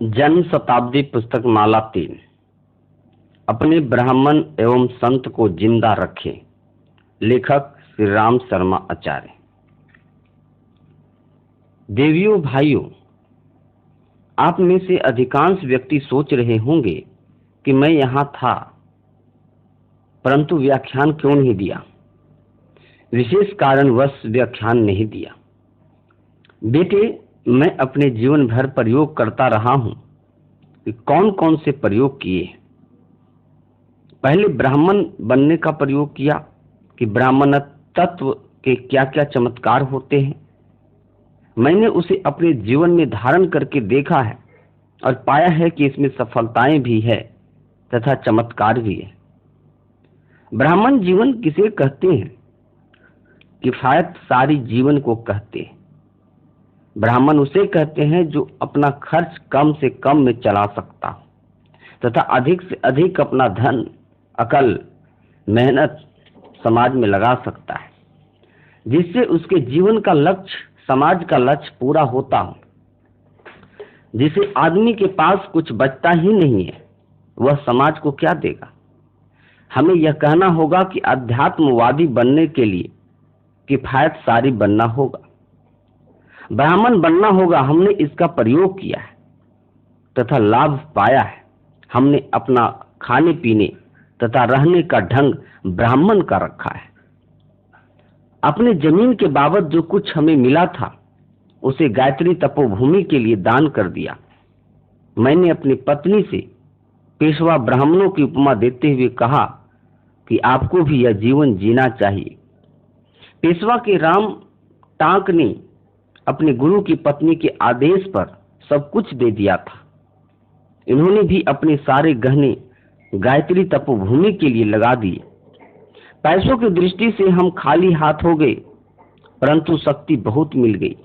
जन्म शताब्दी पुस्तक माला 3। अपने ब्राह्मण एवं संत को जिंदा रखें। लेखक श्री राम शर्मा आचार्य। देवियों भाइयों, आप में से अधिकांश व्यक्ति सोच रहे होंगे कि मैं यहाँ था परंतु व्याख्यान क्यों नहीं दिया, विशेष कारणवश व्याख्यान नहीं दिया। बेटे, मैं अपने जीवन भर प्रयोग करता रहा हूं कि कौन कौन से प्रयोग किए। पहले ब्राह्मण बनने का प्रयोग किया कि ब्राह्मण तत्व के क्या क्या चमत्कार होते हैं। मैंने उसे अपने जीवन में धारण करके देखा है और पाया है कि इसमें सफलताएं भी है तथा चमत्कार भी है। ब्राह्मण जीवन किसे कहते हैं? किफायत सारी जीवन को कहते हैं। ब्राह्मण उसे कहते हैं जो अपना खर्च कम से कम में चला सकता हो तथा अधिक से अधिक अपना धन, अकल, मेहनत समाज में लगा सकता है, जिससे उसके जीवन का लक्ष्य, समाज का लक्ष्य पूरा होता हो। जिसे आदमी के पास कुछ बचता ही नहीं है, वह समाज को क्या देगा? हमें यह कहना होगा कि अध्यात्मवादी बनने के लिए किफायत सारी बनना होगा, ब्राह्मण बनना होगा। हमने इसका प्रयोग किया है तथा लाभ पाया है। हमने अपना खाने पीने तथा रहने का ढंग ब्राह्मण का रखा है। अपने जमीन के बाबत जो कुछ हमें मिला था उसे गायत्री तपोभूमि के लिए दान कर दिया। मैंने अपनी पत्नी से पेशवा ब्राह्मणों की उपमा देते हुए कहा कि आपको भी यह जीवन जीना चाहिए। पेशवा के राम टांक ने अपने गुरु की पत्नी के आदेश पर सब कुछ दे दिया था। इन्होंने भी अपने सारे गहने गायत्री तपोभूमि के लिए लगा दिए। पैसों की दृष्टि से हम खाली हाथ हो गए, परंतु शक्ति बहुत मिल गई।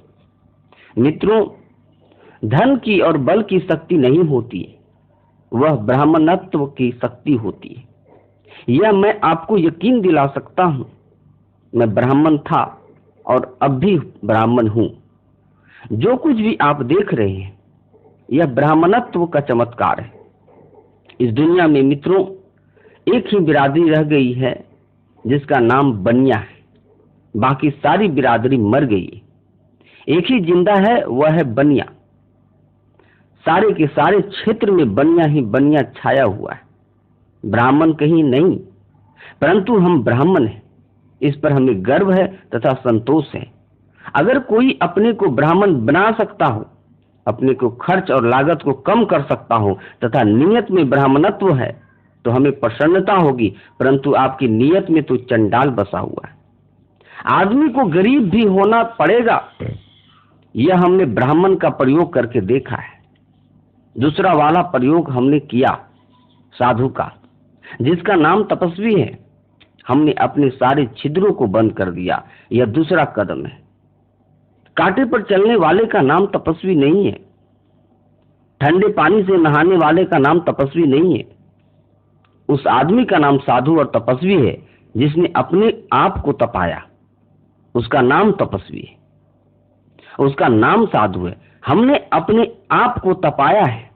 मित्रों, धन की और बल की शक्ति नहीं होती, वह ब्राह्मणत्व की शक्ति होती है। यह मैं आपको यकीन दिला सकता हूं। मैं ब्राह्मण था और अब भी ब्राह्मण हूं। जो कुछ भी आप देख रहे हैं, यह ब्राह्मणत्व का चमत्कार है। इस दुनिया में मित्रों, एक ही बिरादरी रह गई है जिसका नाम बनिया है। बाकी सारी बिरादरी मर गई है। एक ही जिंदा है, वह है बनिया। सारे के सारे क्षेत्र में बनिया ही बनिया छाया हुआ है। ब्राह्मण कहीं नहीं, परंतु हम ब्राह्मण हैं। इस पर हमें गर्व है तथा संतोष है। अगर कोई अपने को ब्राह्मण बना सकता हो, अपने को खर्च और लागत को कम कर सकता हो तथा नियत में ब्राह्मणत्व है, तो हमें प्रसन्नता होगी। परंतु आपकी नियत में तो चंडाल बसा हुआ है। आदमी को गरीब भी होना पड़ेगा, यह हमने ब्राह्मण का प्रयोग करके देखा है। दूसरा वाला प्रयोग हमने किया साधु का, जिसका नाम तपस्वी है। हमने अपने सारे छिद्रों को बंद कर दिया। यह दूसरा कदम है। कांटे पर चलने वाले का नाम तपस्वी नहीं है। ठंडे पानी से नहाने वाले का नाम तपस्वी नहीं है। उस आदमी का नाम साधु और तपस्वी है जिसने अपने आप को तपाया। उसका नाम तपस्वी है, उसका नाम साधु है। हमने अपने आप को तपाया है।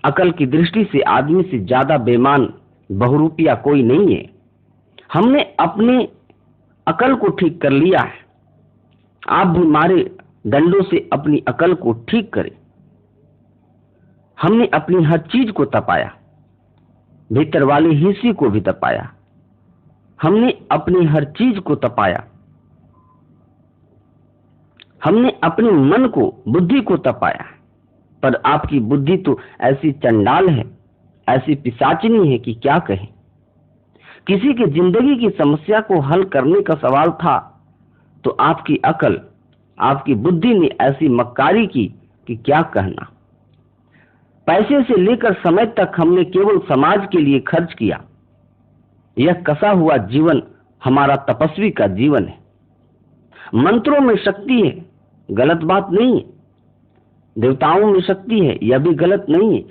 अकल की दृष्टि से आदमी से ज्यादा बेईमान बहुरूपिया कोई नहीं है। हमने अपने अकल को ठीक कर लिया है। आप भी मारे डंडों से अपनी अकल को ठीक करें। हमने अपनी हर चीज को तपाया, भीतर वाले हिस्से को भी तपाया। हमने अपनी हर चीज को तपाया। हमने अपने मन को, बुद्धि को तपाया। पर आपकी बुद्धि तो ऐसी चंडाल है, ऐसी पिशाचिनी है कि क्या कहें। किसी की जिंदगी की समस्या को हल करने का सवाल था तो आपकी अकल, आपकी बुद्धि ने ऐसी मक्कारी की कि क्या कहना। पैसे से लेकर समय तक हमने केवल समाज के लिए खर्च किया। यह कसा हुआ जीवन हमारा तपस्वी का जीवन है। मंत्रों में शक्ति है, गलत बात नहीं है। देवताओं में शक्ति है, यह भी गलत नहीं है।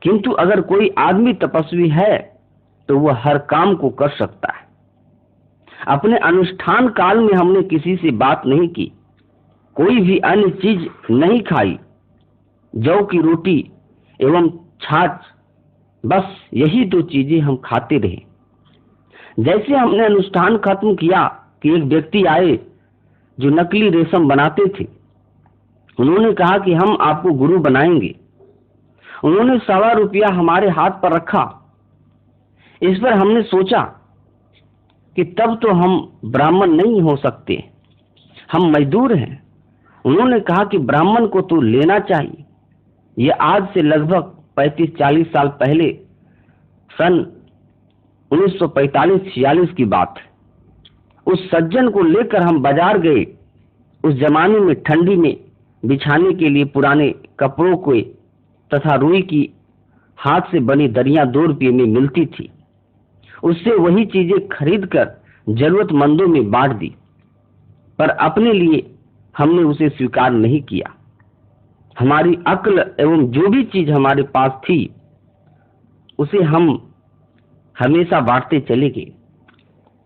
किंतु अगर कोई आदमी तपस्वी है तो वह हर काम को कर सकता है। अपने अनुष्ठान काल में हमने किसी से बात नहीं की। कोई भी अन्य चीज नहीं खाई, जौ की रोटी एवं छाछ, बस यही 2 चीजें हम खाते रहे। जैसे हमने अनुष्ठान खत्म किया कि एक व्यक्ति आए जो नकली रेशम बनाते थे। उन्होंने कहा कि हम आपको गुरु बनाएंगे। उन्होंने ₹1.25 हमारे हाथ पर रखा। इस पर हमने सोचा कि तब तो हम ब्राह्मण नहीं हो सकते, हम मजदूर हैं। उन्होंने कहा कि ब्राह्मण को तो लेना चाहिए। यह आज से लगभग 35-40 साल पहले, सन 1945-46 की बात है। उस सज्जन को लेकर हम बाजार गए। उस जमाने में ठंडी में बिछाने के लिए पुराने कपड़ों को तथा रुई की हाथ से बनी दरियां ₹2 में मिलती थी। उससे वही चीजें खरीद कर जरूरतमंदों में बांट दी, पर अपने लिए हमने उसे स्वीकार नहीं किया। हमारी अक्ल एवं जो भी चीज हमारे पास थी उसे हम हमेशा बांटते चले गए।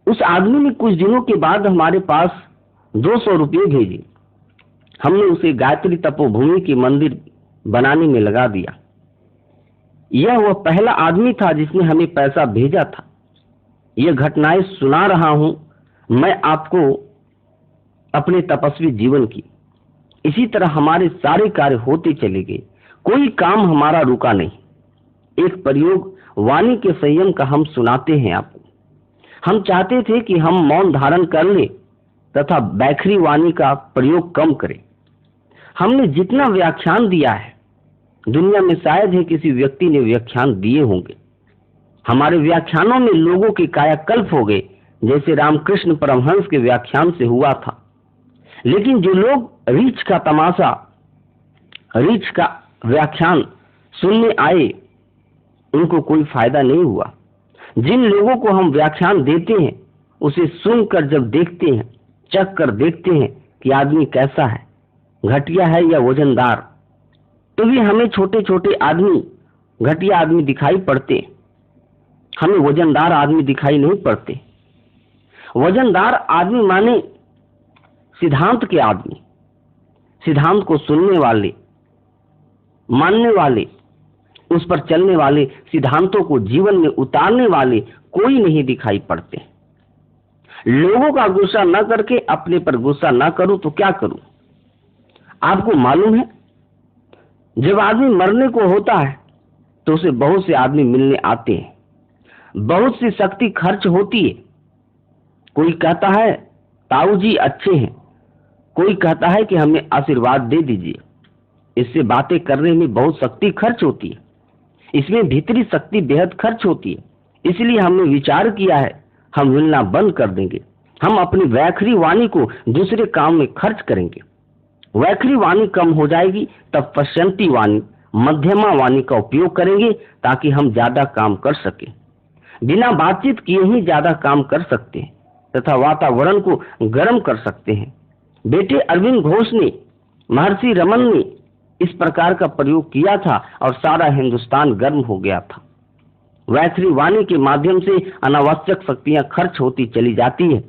उस आदमी ने कुछ दिनों के बाद हमारे पास ₹200 भेजे। हमने उसे गायत्री तपोभूमि की मंदिर बनाने में लगा दिया। यह वह पहला आदमी था जिसने हमें पैसा भेजा था। यह घटनाएं सुना रहा हूं मैं आपको अपने तपस्वी जीवन की। इसी तरह हमारे सारे कार्य होते चले गए, कोई काम हमारा रुका नहीं। एक प्रयोग वाणी के संयम का हम सुनाते हैं आपको। हम चाहते थे कि हम मौन धारण कर लें तथा बैखरी वाणी का प्रयोग कम करें। हमने जितना व्याख्यान दिया है, दुनिया में शायद ही किसी व्यक्ति ने व्याख्यान दिए होंगे। हमारे व्याख्यानों में लोगों के कायाकल्प हो गए, जैसे रामकृष्ण परमहंस के व्याख्यान से हुआ था। लेकिन जो लोग रीछ का व्याख्यान सुनने आए, उनको कोई फायदा नहीं हुआ। जिन लोगों को हम व्याख्यान देते हैं, उसे सुनकर जब देखते हैं, चख कर देखते हैं कि आदमी कैसा है, घटिया है या वजनदार, तो भी हमें छोटे छोटे आदमी घटिया आदमी दिखाई पड़ते, हमें वजनदार आदमी दिखाई नहीं पड़ते। वजनदार आदमी माने सिद्धांत के आदमी, सिद्धांत को सुनने वाले, मानने वाले, उस पर चलने वाले, सिद्धांतों को जीवन में उतारने वाले कोई नहीं दिखाई पड़ते। लोगों का गुस्सा न करके अपने पर गुस्सा न करूं तो क्या करूं? आपको मालूम है, जब आदमी मरने को होता है तो उसे बहुत से आदमी मिलने आते हैं, बहुत सी शक्ति खर्च होती है। कोई कहता है ताऊ जी अच्छे हैं, कोई कहता है कि हमें आशीर्वाद दे दीजिए। इससे बातें करने में बहुत शक्ति खर्च होती है, इसमें भीतरी शक्ति बेहद खर्च होती है। इसलिए हमने विचार किया है हम मिलना बंद कर देंगे। हम अपनी वैखरी वाणी को दूसरे काम में खर्च करेंगे। वैखरी वाणी कम हो जाएगी तब पश्चंती वाणी, मध्यमा वाणी का उपयोग करेंगे ताकि हम ज्यादा काम कर सकें। बिना बातचीत किए ही ज्यादा काम कर सकते हैं तथा वातावरण को गर्म कर सकते हैं। बेटे अरविंद घोष ने, महर्षि रमन ने इस प्रकार का प्रयोग किया था और सारा हिंदुस्तान गर्म हो गया था। वैखरी वाणी के माध्यम से अनावश्यक शक्तियां खर्च होती चली जाती है।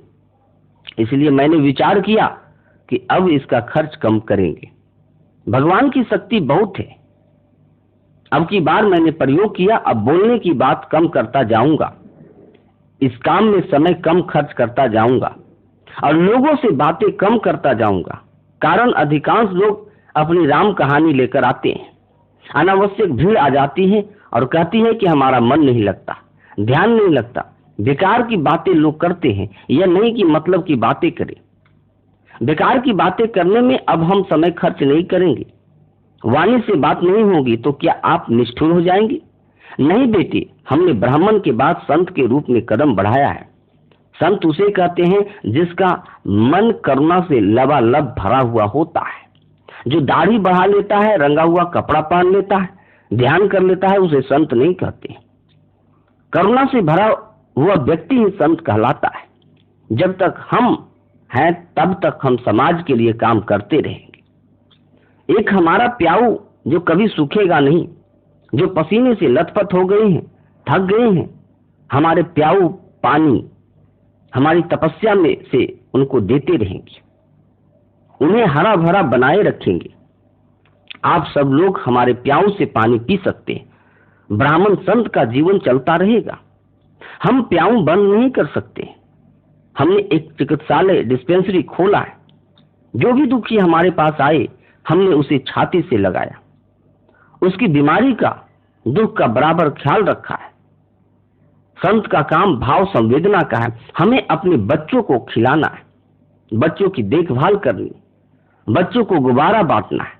इसलिए मैंने विचार किया कि अब इसका खर्च कम करेंगे। भगवान की शक्ति बहुत है। अब की बार मैंने प्रयोग किया, अब बोलने की बात कम करता जाऊंगा, इस काम में समय कम खर्च करता जाऊंगा और लोगों से बातें कम करता जाऊंगा। कारण अधिकांश लोग अपनी राम कहानी लेकर आते हैं, अनावश्यक भीड़ आ जाती है और कहती है कि हमारा मन नहीं लगता, ध्यान नहीं लगता। बेकार की बातें लोग करते हैं, यह नहीं कि मतलब की बातें करें। बेकार की बातें करने में अब हम समय खर्च नहीं करेंगे। वाणी से बात नहीं होगी तो क्या आप निष्ठुर हो जाएंगे? नहीं बेटे, हमने ब्राह्मण के बाद संत के रूप में कदम बढ़ाया है। संत उसे कहते हैं जिसका मन करुणा से लबालब भरा हुआ होता है। जो दाढ़ी बढ़ा लेता है, रंगा हुआ कपड़ा पहन लेता है, ध्यान कर लेता है, उसे संत नहीं कहते। करुणा से भरा हुआ व्यक्ति ही संत कहलाता है। जब तक हम हैं तब तक हम समाज के लिए काम करते रहेंगे। एक हमारा प्याऊ जो कभी सूखेगा नहीं, जो पसीने से लथपथ हो गए हैं, थक गए हैं, हमारे प्याऊ पानी हमारी तपस्या में से उनको देते रहेंगे। उन्हें हरा भरा बनाए रखेंगे। आप सब लोग हमारे प्याऊ से पानी पी सकते हैं। ब्राह्मण संत का जीवन चलता रहेगा। हम प्याऊ बंद नहीं कर सकते। हमने एक चिकित्सालय डिस्पेंसरी खोला है। जो भी दुखी हमारे पास आए, हमने उसे छाती से लगाया, उसकी बीमारी का, दुख का बराबर ख्याल रखा है। संत का काम भाव संवेदना का है। हमें अपने बच्चों को खिलाना है, बच्चों की देखभाल करनी, बच्चों को गुब्बारा बांटना है,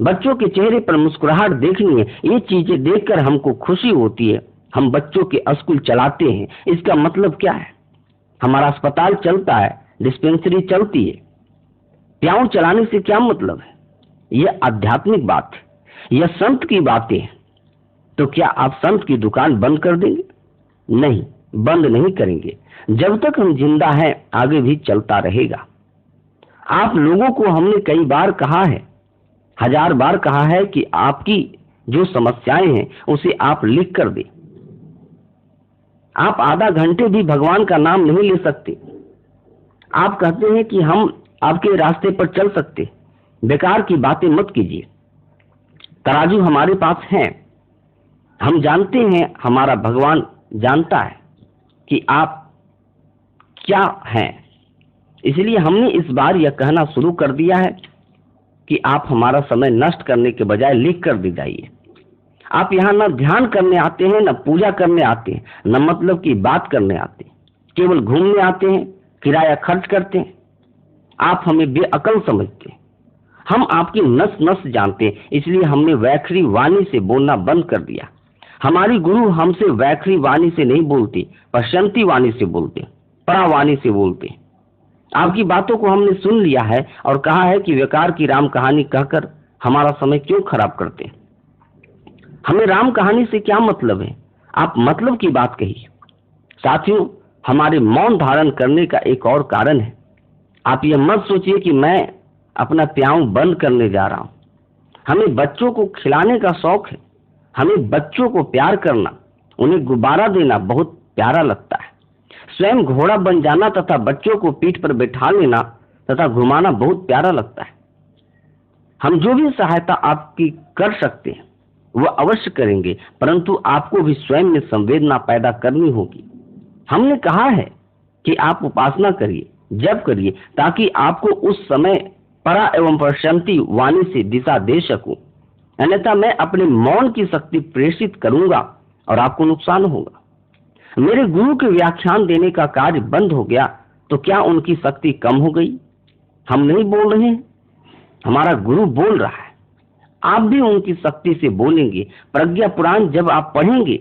बच्चों के चेहरे पर मुस्कुराहट देखनी है। ये चीजें देखकर हमको खुशी होती है। हम बच्चों के स्कूल चलाते हैं। इसका मतलब क्या है? हमारा अस्पताल चलता है, डिस्पेंसरी चलती है। प्याऊ चलाने से क्या मतलब है? यह आध्यात्मिक बात है, यह संत की बातें हैं। तो क्या आप संत की दुकान बंद कर देंगे? नहीं, बंद नहीं करेंगे। जब तक हम जिंदा हैं, आगे भी चलता रहेगा। आप लोगों को हमने कई बार कहा है, 1000 बार कहा है कि आपकी जो समस्याएं हैं उसे आप लिख कर दें। आप आधा घंटे भी भगवान का नाम नहीं ले सकते। आप कहते हैं कि हम आपके रास्ते पर चल सकते। बेकार की बातें मत कीजिए। तराजू हमारे पास है। हम जानते हैं, हमारा भगवान जानता है कि आप क्या हैं। इसलिए हमने इस बार यह कहना शुरू कर दिया है कि आप हमारा समय नष्ट करने के बजाय लिख कर दे जाइए। आप यहाँ न ध्यान करने आते हैं, न पूजा करने आते हैं, न मतलब की बात करने आते हैं। केवल घूमने आते हैं, किराया खर्च करते हैं। आप हमें बेअकल समझते हैं। हम आपकी नस नस जानते हैं। इसलिए हमने वैखरी वाणी से बोलना बंद कर दिया। हमारी गुरु हमसे वैखरी वाणी से नहीं बोलती, पश्चंती वाणी से बोलते, परावाणी से बोलते। आपकी बातों को हमने सुन लिया है और कहा है कि बेकार की राम कहानी कहकर हमारा समय क्यों खराब करते हैं। हमें राम कहानी से क्या मतलब है? आप मतलब की बात कही। साथियों, हमारे मौन धारण करने का एक और कारण है। आप यह मत सोचिए कि मैं अपना प्याऊ बंद करने जा रहा हूं। हमें बच्चों को खिलाने का शौक है। हमें बच्चों को प्यार करना, उन्हें गुब्बारा देना बहुत प्यारा लगता है। स्वयं घोड़ा बन जाना तथा बच्चों को पीठ पर बैठा लेना तथा घुमाना बहुत प्यारा लगता है। हम जो भी सहायता आपकी कर सकते हैं वह अवश्य करेंगे, परंतु आपको भी स्वयं में संवेदना पैदा करनी होगी। हमने कहा है कि आप उपासना करिए, जप करिए, ताकि आपको उस समय परा एवं प्रशांति वाणी से दिशा दे सकूं। अन्यथा मैं अपने मौन की शक्ति प्रेषित करूंगा और आपको नुकसान होगा। मेरे गुरु के व्याख्यान देने का कार्य बंद हो गया तो क्या उनकी शक्ति कम हो गई? हम नहीं बोल रहे हैं, हमारा गुरु बोल रहा है। आप भी उनकी शक्ति से बोलेंगे। प्रज्ञा पुराण जब आप पढ़ेंगे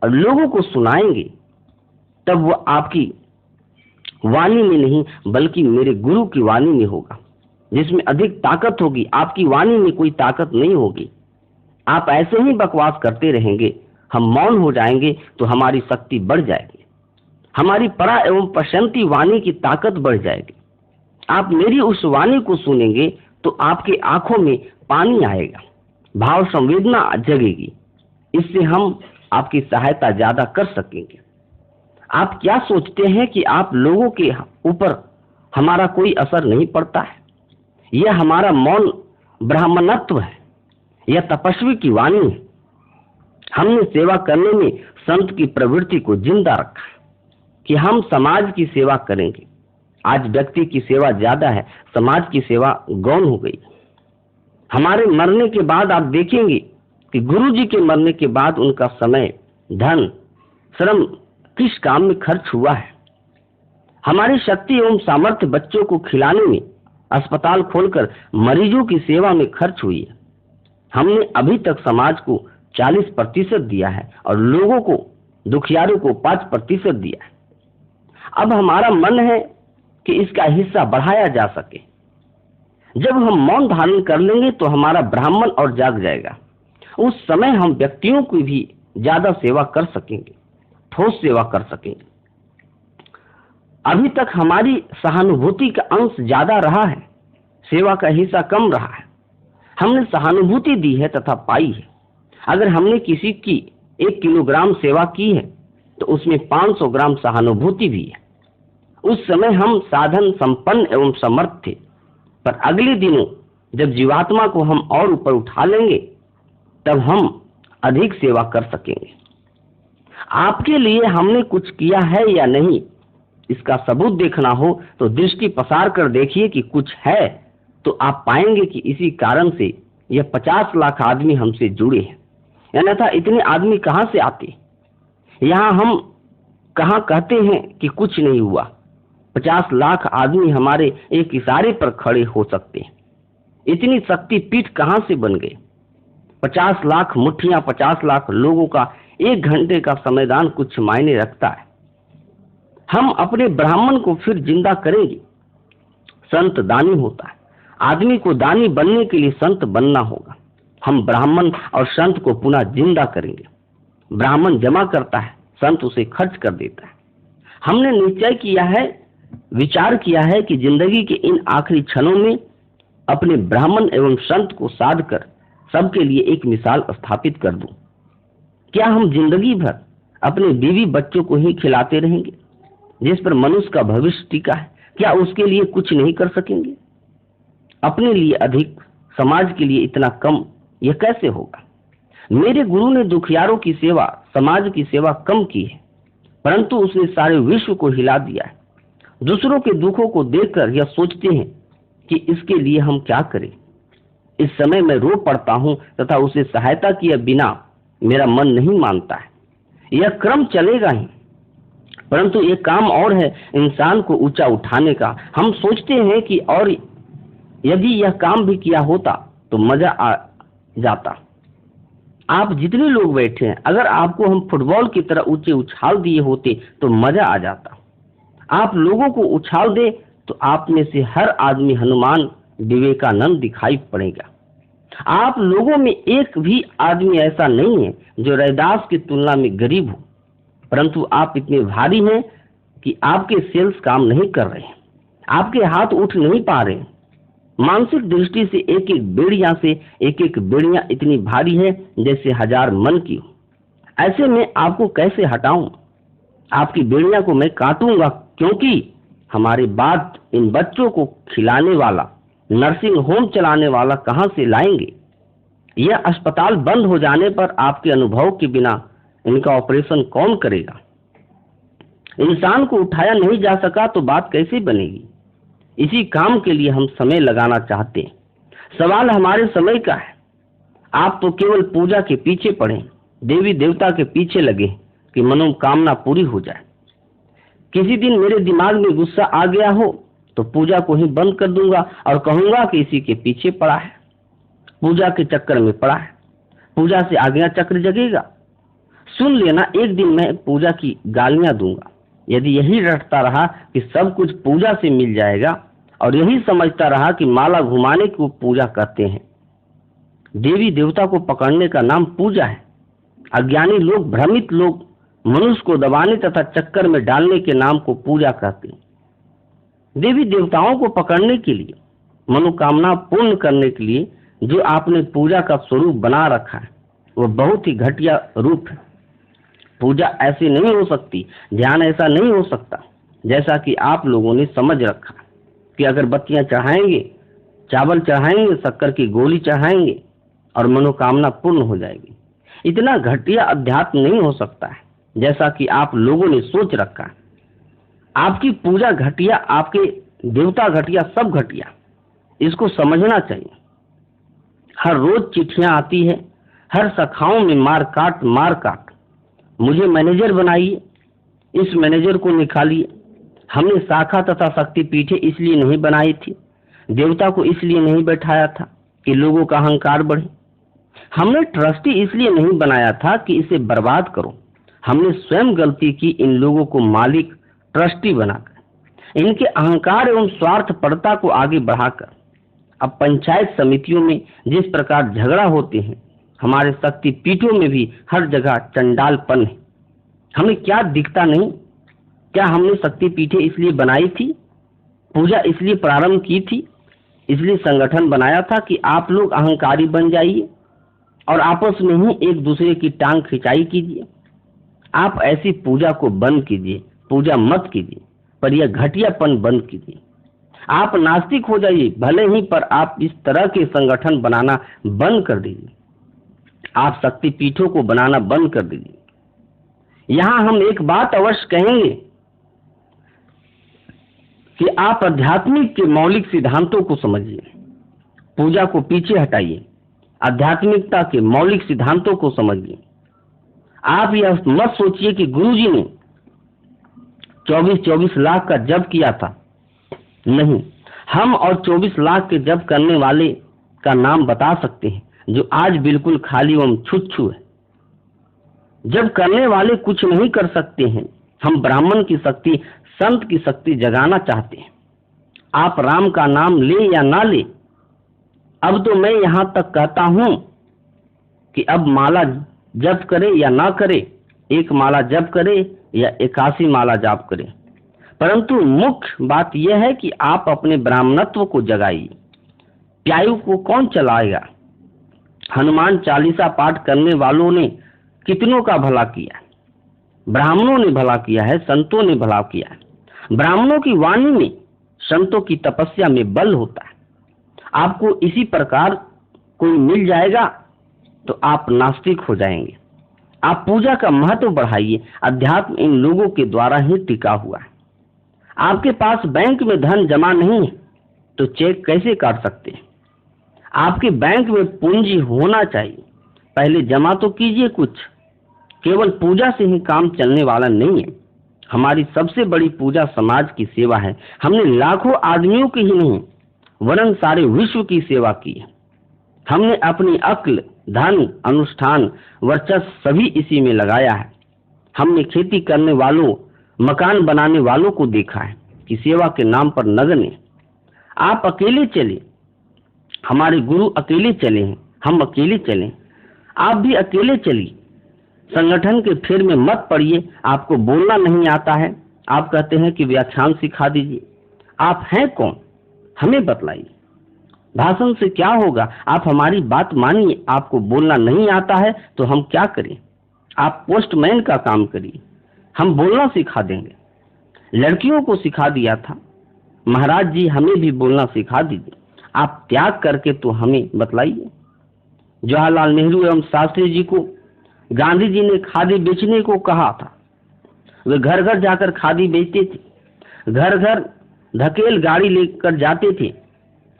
और लोगों को सुनाएंगे, तब वह आपकी वाणी में नहीं बल्कि मेरे गुरु की वाणी में होगा, जिसमें अधिक ताकत होगी। आपकी वाणी में कोई ताकत नहीं होगी। आप ऐसे ही बकवास करते रहेंगे। हम मौन हो जाएंगे तो हमारी शक्ति बढ़ जाएगी। हमारी परा एवं प्रशांति वाणी की ताकत बढ़ जाएगी। आप मेरी उस वाणी को सुनेंगे तो आपके आंखों में पानी आएगा, भाव संवेदना जगेगी। इससे हम आपकी सहायता ज्यादा कर सकेंगे। आप क्या सोचते हैं कि आप लोगों के ऊपर हमारा कोई असर नहीं पड़ता है? यह हमारा मौन ब्राह्मणत्व है, यह तपस्वी की वाणी है। हमने सेवा करने में संत की प्रवृत्ति को जिंदा रखा कि हम समाज की सेवा करेंगे। आज व्यक्ति की सेवा ज्यादा है, समाज की सेवा गौण हो गई। हमारे मरने के बाद आप देखेंगे कि गुरु जी के मरने के बाद उनका समय, धन, श्रम किस काम में खर्च हुआ है। हमारी शक्ति एवं सामर्थ्य बच्चों को खिलाने में, अस्पताल खोलकर मरीजों की सेवा में खर्च हुई है। हमने अभी तक समाज को 40% दिया है और लोगों को, दुखियारों को 5% दिया है। अब हमारा मन है कि इसका हिस्सा बढ़ाया जा सके। जब हम मौन धारण कर लेंगे तो हमारा ब्राह्मण और जाग जाएगा। उस समय हम व्यक्तियों की भी ज्यादा सेवा कर सकेंगे, ठोस सेवा कर सकेंगे। अभी तक हमारी सहानुभूति का अंश ज्यादा रहा है, सेवा का हिस्सा कम रहा है। हमने सहानुभूति दी है तथा पाई है। अगर हमने किसी की 1 किलोग्राम सेवा की है तो उसमें 500 ग्राम सहानुभूति भी है। उस समय हम साधन संपन्न एवं समर्थ थे। पर अगले दिनों जब जीवात्मा को हम और ऊपर उठा लेंगे तब हम अधिक सेवा कर सकेंगे। आपके लिए हमने कुछ किया है या नहीं, इसका सबूत देखना हो तो दृष्टि पसार कर देखिए कि कुछ है, तो आप पाएंगे कि इसी कारण से यह 50 लाख आदमी हमसे जुड़े हैं। अन्यथा इतने आदमी कहां से आते? यहां हम कहां कहते हैं कि कुछ नहीं हुआ। 50 लाख आदमी हमारे एक इशारे पर खड़े हो सकते हैं। इतनी शक्ति पीठ कहां से बन गई? 50 लाख मुट्ठियां, 50 लाख लोगों का 1 घंटे का समयदान कुछ मायने रखता है। हम अपने ब्राह्मण को फिर जिंदा करेंगे। संत दानी होता है। आदमी को दानी बनने के लिए संत बनना होगा। हम ब्राह्मण और संत को पुनः जिंदा करेंगे। ब्राह्मण जमा करता है, संत उसे खर्च कर देता है। हमने निश्चय किया है, विचार किया है कि जिंदगी के इन आखिरी क्षणों में अपने ब्राह्मण एवं संत को साध कर सबके लिए एक मिसाल स्थापित कर दूं। क्या हम जिंदगी भर अपने बीवी बच्चों को ही खिलाते रहेंगे जिस पर मनुष्य का भविष्य टिका है? क्या उसके लिए कुछ नहीं कर सकेंगे? अपने लिए अधिक, समाज के लिए इतना कम, यह कैसे होगा? मेरे गुरु ने दुखियारों की सेवा, समाज की सेवा कम की है, परंतु उसने सारे विश्व को हिला दिया है। दूसरों के दुखों को देखकर यह सोचते हैं कि इसके लिए हम क्या करें। इस समय मैं रो पड़ता हूं तथा उसे सहायता किए बिना मेरा मन नहीं मानता है। यह क्रम चलेगा ही, परंतु एक काम और है इंसान को ऊंचा उठाने का। हम सोचते हैं कि और यदि यह काम भी किया होता तो मजा आ जाता। आप जितने लोग बैठे हैं, अगर आपको हम फुटबॉल की तरह ऊंचे उछाल दिए होते तो मजा आ जाता। आप लोगों को उछाल दे तो आप में से हर आदमी हनुमान, विवेकानंद दिखाई पड़ेगा। आप लोगों में एक भी आदमी ऐसा नहीं है जो रैदास की तुलना में गरीब हो, परंतु आप इतने भारी हैं कि आपके सेल्स काम नहीं कर रहे हैं, आपके हाथ उठ नहीं पा रहे। मानसिक दृष्टि से एक एक बेड़िया से एक एक बेड़िया इतनी भारी है जैसे 1000 मन की हो। ऐसे में आपको कैसे हटाऊं? आपकी बेड़िया को मैं काटूंगा, क्योंकि हमारे बाद इन बच्चों को खिलाने वाला, नर्सिंग होम चलाने वाला कहां से लाएंगे? यह अस्पताल बंद हो जाने पर आपके अनुभव के बिना इनका ऑपरेशन कौन करेगा? इंसान को उठाया नहीं जा सका तो बात कैसे बनेगी? इसी काम के लिए हम समय लगाना चाहते हैं। सवाल हमारे समय का है। आप तो केवल पूजा के पीछे पड़े, देवी देवता के पीछे लगे कि मनोकामना पूरी हो जाए। किसी दिन मेरे दिमाग में गुस्सा आ गया हो तो पूजा को ही बंद कर दूंगा और कहूंगा कि इसी के पीछे पड़ा है, पूजा के चक्कर में पड़ा है। पूजा से आज्ञा चक्र जगेगा। सुन लेना, एक दिन मैं पूजा की गालियां दूंगा यदि यही रटता रहा कि सब कुछ पूजा से मिल जाएगा और यही समझता रहा कि माला घुमाने को पूजा कहते हैं। देवी देवता को पकड़ने का नाम पूजा है। अज्ञानी लोग, भ्रमित लोग मनुष्य को दबाने तथा चक्कर में डालने के नाम को पूजा कहते हैं। देवी देवताओं को पकड़ने के लिए, मनोकामना पूर्ण करने के लिए जो आपने पूजा का स्वरूप बना रखा है वह बहुत ही घटिया रूप है। पूजा ऐसी नहीं हो सकती, ध्यान ऐसा नहीं हो सकता जैसा कि आप लोगों ने समझ रखा कि अगरबत्तियां चढ़ाएंगे, चावल चढ़ाएंगे, शक्कर की गोली चढ़ाएंगे और मनोकामना पूर्ण हो जाएगी। इतना घटिया अध्यात्म नहीं हो सकता है जैसा कि आप लोगों ने सोच रखा है। आपकी पूजा घटिया, आपके देवता घटिया, सब घटिया। इसको समझना चाहिए। हर रोज चिट्ठियां आती है, हर शाखाओं में मार काट। मुझे मैनेजर बनाइए, इस मैनेजर को निकालिए। हमने शाखा तथा शक्ति पीठे इसलिए नहीं बनाई थी, देवता को इसलिए नहीं बैठाया था कि लोगों का अहंकार बढ़े। हमने ट्रस्टी इसलिए नहीं बनाया था कि इसे बर्बाद करो। हमने स्वयं गलती की इन लोगों को मालिक, ट्रस्टी बनाकर, इनके अहंकार एवं स्वार्थपरता को आगे बढ़ाकर। अब पंचायत समितियों में जिस प्रकार झगड़ा होते हैं, हमारे शक्ति पीठों में भी हर जगह चंडालपन है। हमें क्या दिखता नहीं? क्या हमने शक्ति पीठे इसलिए बनाई थी, पूजा इसलिए प्रारंभ की थी, इसलिए संगठन बनाया था कि आप लोग अहंकारी बन जाइए और आपस में ही एक दूसरे की टांग खिंचाई कीजिए? आप ऐसी पूजा को बंद कीजिए। पूजा मत कीजिए, पर यह घटियापन बंद कीजिए। आप नास्तिक हो जाइए भले ही, पर आप इस तरह के संगठन बनाना बंद कर दीजिए। आप शक्तिपीठों को बनाना बंद कर दीजिए। यहां हम एक बात अवश्य कहेंगे कि आप आध्यात्मिक के मौलिक सिद्धांतों को समझिए, पूजा को पीछे हटाइए, आध्यात्मिकता के मौलिक सिद्धांतों को समझिए। आप यह मत सोचिए कि गुरुजी ने 24 लाख का जप किया था। नहीं, हम और 24 लाख के जप करने वाले का नाम बता सकते हैं जो आज बिल्कुल खाली एवं छुच्छू है। जब करने वाले कुछ नहीं कर सकते हैं, हम ब्राह्मण की शक्ति, संत की शक्ति जगाना चाहते हैं। आप राम का नाम ले या ना ले, अब तो मैं यहां तक कहता हूं कि अब माला जप करे या ना करे, एक माला जप करे या 81 माला जाप करे, परंतु मुख्य बात यह है कि आप अपने ब्राह्मणत्व को जगाइए। प्यायु को कौन चलाएगा? हनुमान चालीसा पाठ करने वालों ने कितनों का भला किया? ब्राह्मणों ने भला किया है, संतों ने भला किया है। ब्राह्मणों की वाणी में, संतों की तपस्या में बल होता है। आपको इसी प्रकार कोई मिल जाएगा तो आप नास्तिक हो जाएंगे। आप पूजा का महत्व बढ़ाइए। अध्यात्म इन लोगों के द्वारा ही टिका हुआ है। आपके पास बैंक में धन जमा नहीं है तो चेक कैसे काट सकते हैं? आपके बैंक में पूंजी होना चाहिए, पहले जमा तो कीजिए कुछ। केवल पूजा से ही काम चलने वाला नहीं है। हमारी सबसे बड़ी पूजा समाज की सेवा है। हमने लाखों आदमियों की ही नहीं वरन सारे विश्व की सेवा की है। हमने अपनी अक्ल, धन, अनुष्ठान, वर्चस्व सभी इसी में लगाया है। हमने खेती करने वालों, मकान बनाने वालों को देखा है कि सेवा के नाम पर नगण्य। आप अकेले चले, हमारे गुरु अकेले चले हैं, हम अकेले चले, आप भी अकेले चलिए। संगठन के फेर में मत पड़िए। आपको बोलना नहीं आता है, आप कहते हैं कि व्याख्यान सिखा दीजिए। आप हैं कौन? हमें बतलाइए। भाषण से क्या होगा? आप हमारी बात मानिए। आपको बोलना नहीं आता है तो हम क्या करें? आप पोस्टमैन का काम करिए, हम बोलना सिखा देंगे। लड़कियों को सिखा दिया था, महाराज जी हमें भी बोलना सिखा दीजिए। आप त्याग करके तो हमें बतलाइए। जवाहरलाल नेहरू एवं शास्त्री जी को गांधी जी ने खादी बेचने को कहा था। वे घर घर जाकर खादी बेचते थे, घर घर धकेल गाड़ी लेकर जाते थे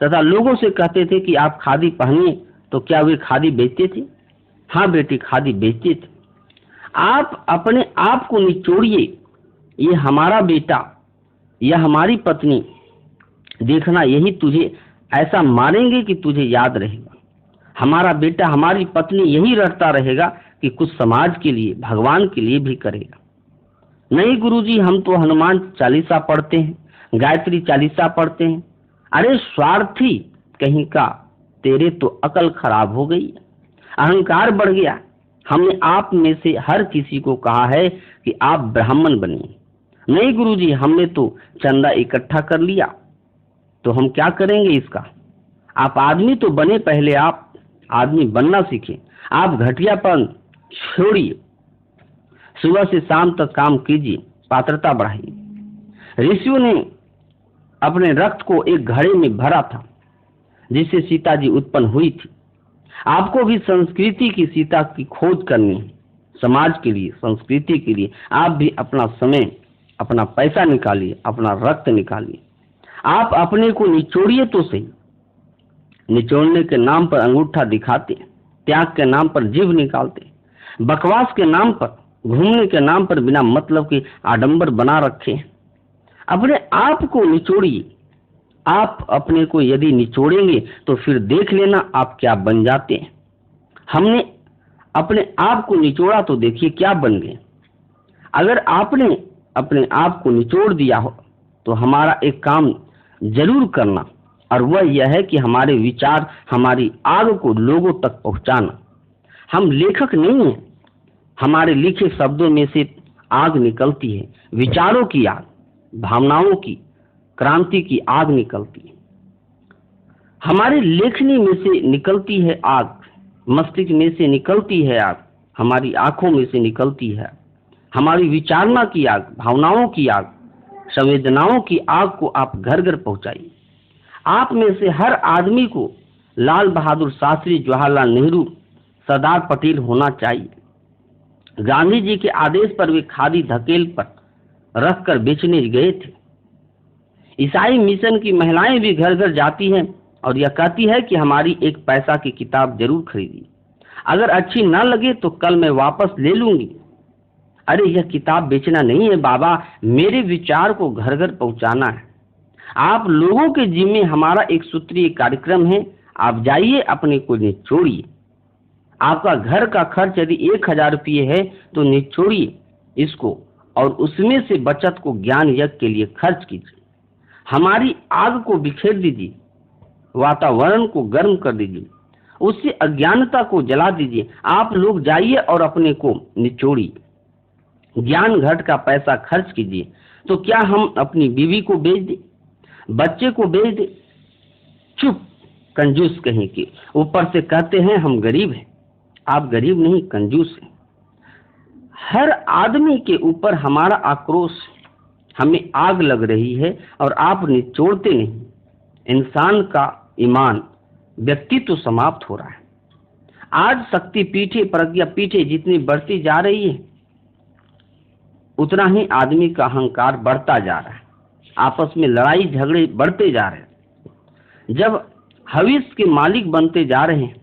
तथा लोगों से कहते थे कि आप खादी पहनिए। तो क्या वे खादी बेचते थे? हाँ बेटी, खादी बेचते थे। आप अपने आप को निचोड़िए। ये हमारा बेटा, यह हमारी पत्नी, देखना यही तुझे ऐसा मारेंगे कि तुझे याद रहेगा। हमारा बेटा, हमारी पत्नी यही रटता रहेगा कि कुछ समाज के लिए, भगवान के लिए भी करेगा। नहीं गुरुजी, हम तो हनुमान चालीसा पढ़ते हैं, गायत्री चालीसा पढ़ते हैं। अरे स्वार्थी कहीं का, तेरे तो अकल खराब हो गई, अहंकार बढ़ गया। हमने आप में से हर किसी को कहा है कि आप ब्राह्मण बनिए। नहीं गुरुजी, हमने तो चंदा इकट्ठा कर लिया, तो हम क्या करेंगे इसका? आप आदमी तो बने, पहले आप आदमी बनना सीखें। आप घटियापन छोड़िए, सुबह से शाम तक काम कीजिए, पात्रता बढ़ाइए। ऋषियों ने अपने रक्त को एक घड़े में भरा था जिससे सीता जी उत्पन्न हुई थी। आपको भी संस्कृति की सीता की खोज करनी है। समाज के लिए, संस्कृति के लिए आप भी अपना समय, अपना पैसा निकालिए, अपना रक्त निकालिए। आप अपने को निचोड़िए तो सही। निचोड़ने के नाम पर अंगूठा दिखाते, त्याग के नाम पर जीभ निकालते, बकवास के नाम पर, घूमने के नाम पर बिना मतलब के आडंबर बना रखे। अपने आप को निचोड़िए। आप अपने को यदि निचोड़ेंगे तो फिर देख लेना आप क्या बन जाते हैं। हमने अपने आप को निचोड़ा तो देखिए क्या बन गए। अगर आपने अपने आप को निचोड़ दिया हो तो हमारा एक काम जरूर करना, और वह यह है कि हमारे विचार, हमारी आग को लोगों तक पहुंचाना। हम लेखक नहीं हैं, हमारे लिखे शब्दों में से आग निकलती है, विचारों की आग, भावनाओं की, क्रांति की आग निकलती है। हमारी लेखनी में से निकलती है आग, मस्तिष्क में से निकलती है आग, हमारी आंखों में से निकलती है हमारी विचारना की आग, भावनाओं की आग, संवेदनाओं की आग को आप घर घर पहुंचाइए। आप में से हर आदमी को लाल बहादुर शास्त्री, जवाहरलाल नेहरू, सरदार पटेल होना चाहिए। गांधी जी के आदेश पर वे खादी धकेल पर रखकर बेचने गए थे। ईसाई मिशन की महिलाएं भी घर घर जाती हैं और यह कहती है कि हमारी एक पैसा की किताब जरूर खरीदी, अगर अच्छी न लगे तो कल मैं वापस ले लूंगी। अरे यह किताब बेचना नहीं है बाबा, मेरे विचार को घर घर पहुंचाना है। आप लोगों के जिम्मे हमारा एक सूत्रीय कार्यक्रम है, आप जाइए, अपने को निचोड़िए। आपका घर का खर्च यदि 1000 रुपये है तो निचोड़िए इसको और उसमें से बचत को ज्ञान यज्ञ के लिए खर्च कीजिए। हमारी आग को बिखेर दीजिए, वातावरण को गर्म कर दीजिए, उससे अज्ञानता को जला दीजिए। आप लोग जाइए और अपने को निचोड़िए, ज्ञान घट का पैसा खर्च कीजिए। तो क्या हम अपनी बीवी को बेच दें, बच्चे को बेच दें? चुप कंजूस कहीं के, ऊपर से कहते हैं हम गरीब हैं। आप गरीब नहीं, कंजूस हैं। हर आदमी के ऊपर हमारा आक्रोश, हमें आग लग रही है और आप निचोड़ते नहीं। इंसान का ईमान, व्यक्तित्व समाप्त हो रहा है। आज शक्ति पीठे, प्रज्ञा पीठे जितनी बढ़ती जा रही है उतना ही आदमी का अहंकार बढ़ता जा रहा है। आपस में लड़ाई झगड़े बढ़ते जा रहे हैं। जब हविष्य के मालिक बनते जा रहे हैं,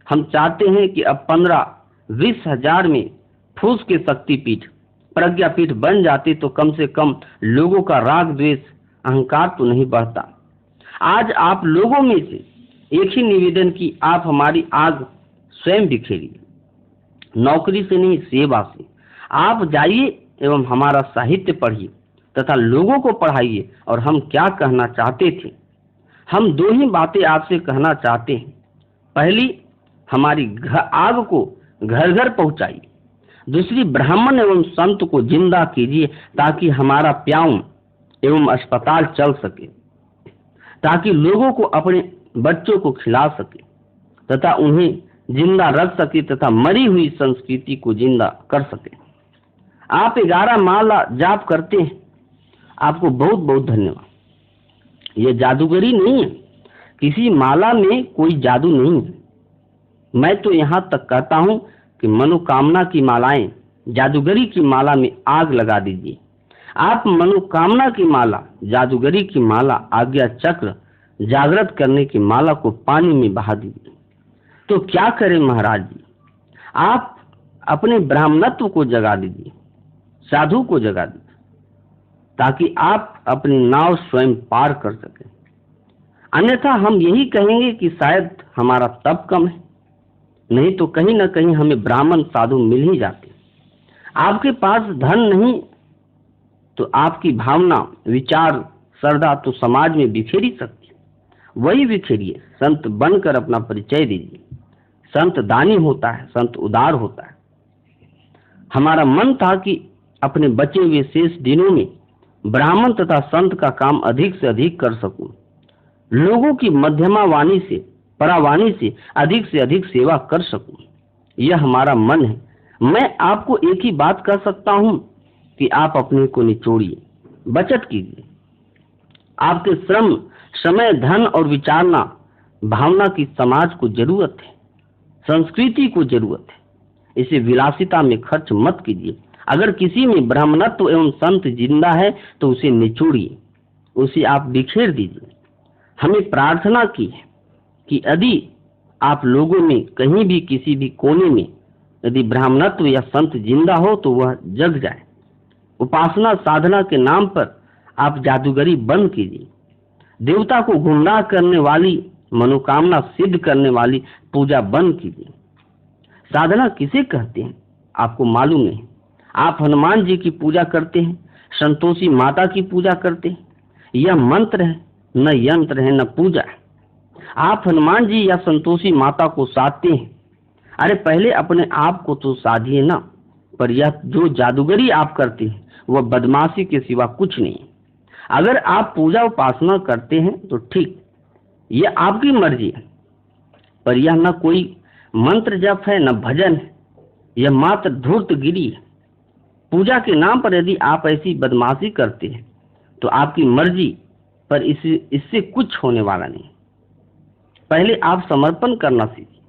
हम चाहते हैं कि अब 15-20 हजार में फूस के शक्तिपीठ, प्रज्ञापीठ बन जाते तो कम से कम लोगों का राग द्वेष, अहंकार तो नहीं बढ़ता। आज आप लोगों में से एक ही निवेदन की आप हमारी आग स्वयं बिखेरिए, नौकरी से नहीं, सेवा से। आप जाइए एवं हमारा साहित्य पढ़िए तथा लोगों को पढ़ाइए। और हम क्या कहना चाहते थे, हम 2 ही बातें आपसे कहना चाहते हैं। पहली, हमारी आग को घर घर पहुंचाइए। दूसरी, ब्राह्मण एवं संत को जिंदा कीजिए ताकि हमारा प्याऊ एवं अस्पताल चल सके, ताकि लोगों को अपने बच्चों को खिला सके तथा उन्हें जिंदा रख सके तथा मरी हुई संस्कृति को जिंदा कर सके। आप 11 माला जाप करते हैं, आपको बहुत बहुत धन्यवाद। यह जादूगरी नहीं है, किसी माला में कोई जादू नहीं है। मैं तो यहाँ तक कहता हूँ कि मनोकामना की मालाएं जादूगरी की माला में आग लगा दीजिए। आप मनोकामना की माला, जादूगरी की माला, आज्ञा चक्र, जागृत करने की माला को पानी में बहा दीजिए। तो क्या करें महाराज जी, आप अपने ब्राह्मणत्व को जगा दीजिए, साधु को जगा दीजिए, ताकि आप अपनी नाव स्वयं पार कर सकें। अन्यथा हम यही कहेंगे कि शायद हमारा तप कम है, नहीं तो कहीं न कहीं हमें ब्राह्मण साधु मिल ही जाते। आपके पास धन नहीं तो आपकी भावना, विचार, श्रद्धा तो समाज में बिखेरी सकती है, वही बिखेरिए। संत बनकर अपना परिचय दीजिए। संत दानी होता है, संत उदार होता है। हमारा मन था कि अपने बचे हुए शेष दिनों में ब्राह्मण तथा संत का काम अधिक से अधिक कर सकूं, लोगों की मध्यमा वाणी से, परावाणी से अधिक सेवा कर सकूं। यह हमारा मन है। मैं आपको एक ही बात कह सकता हूं कि आप अपने को निचोड़िए, बचत कीजिए। आपके श्रम, समय, धन और विचारना, भावना की समाज को जरूरत है, संस्कृति को जरूरत है। इसे विलासिता में खर्च मत कीजिए। अगर किसी में ब्राह्मणत्व एवं संत जिंदा है तो उसे निचोड़िए, उसे आप बिखेर दीजिए। हमें प्रार्थना की है कि यदि आप लोगों में कहीं भी किसी भी कोने में यदि ब्राह्मणत्व या संत जिंदा हो तो वह जग जाए। उपासना साधना के नाम पर आप जादूगरी बंद कीजिए। देवता को गुमराह करने वाली, मनोकामना सिद्ध करने वाली पूजा बंद कीजिए। साधना किसे कहते हैं आपको मालूम नहीं। आप हनुमान जी की पूजा करते हैं, संतोषी माता की पूजा करते हैं। यह मंत्र है, न यंत्र है, न पूजा है। आप हनुमान जी या संतोषी माता को साधते हैं। अरे पहले अपने आप को तो साधिए ना। पर यह जो जादूगरी आप करते हैं वह बदमाशी के सिवा कुछ नहीं। अगर आप पूजा उपासना करते हैं तो ठीक, यह आपकी मर्जी है, पर यह न कोई मंत्र जप है, न भजन है। यह मात्र धूर्तगिरी है। पूजा के नाम पर यदि आप ऐसी बदमाशी करते हैं तो आपकी मर्जी, पर इससे कुछ होने वाला नहीं। पहले आप समर्पण करना सीखिए।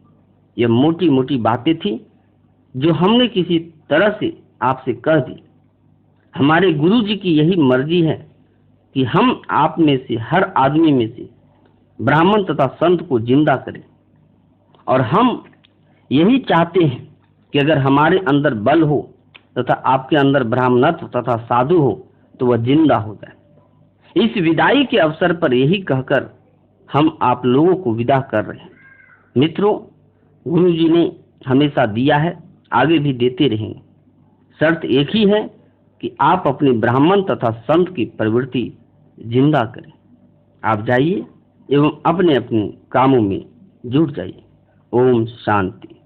ये मोटी मोटी बातें थी जो हमने किसी तरह से आपसे कह दी। हमारे गुरु जी की यही मर्जी है कि हम आप में से हर आदमी में से ब्राह्मण तथा संत को जिंदा करें, और हम यही चाहते हैं कि अगर हमारे अंदर बल हो तथा आपके अंदर ब्राह्मणत्व तथा साधु हो तो वह जिंदा हो जाए। इस विदाई के अवसर पर यही कहकर हम आप लोगों को विदा कर रहे हैं। मित्रों, गुरु जी ने हमेशा दिया है, आगे भी देते रहेंगे। शर्त एक ही है कि आप अपनी ब्राह्मण तथा संत की प्रवृत्ति जिंदा करें। आप जाइए एवं अपने अपने कामों में जुट जाइए। ओम शांति।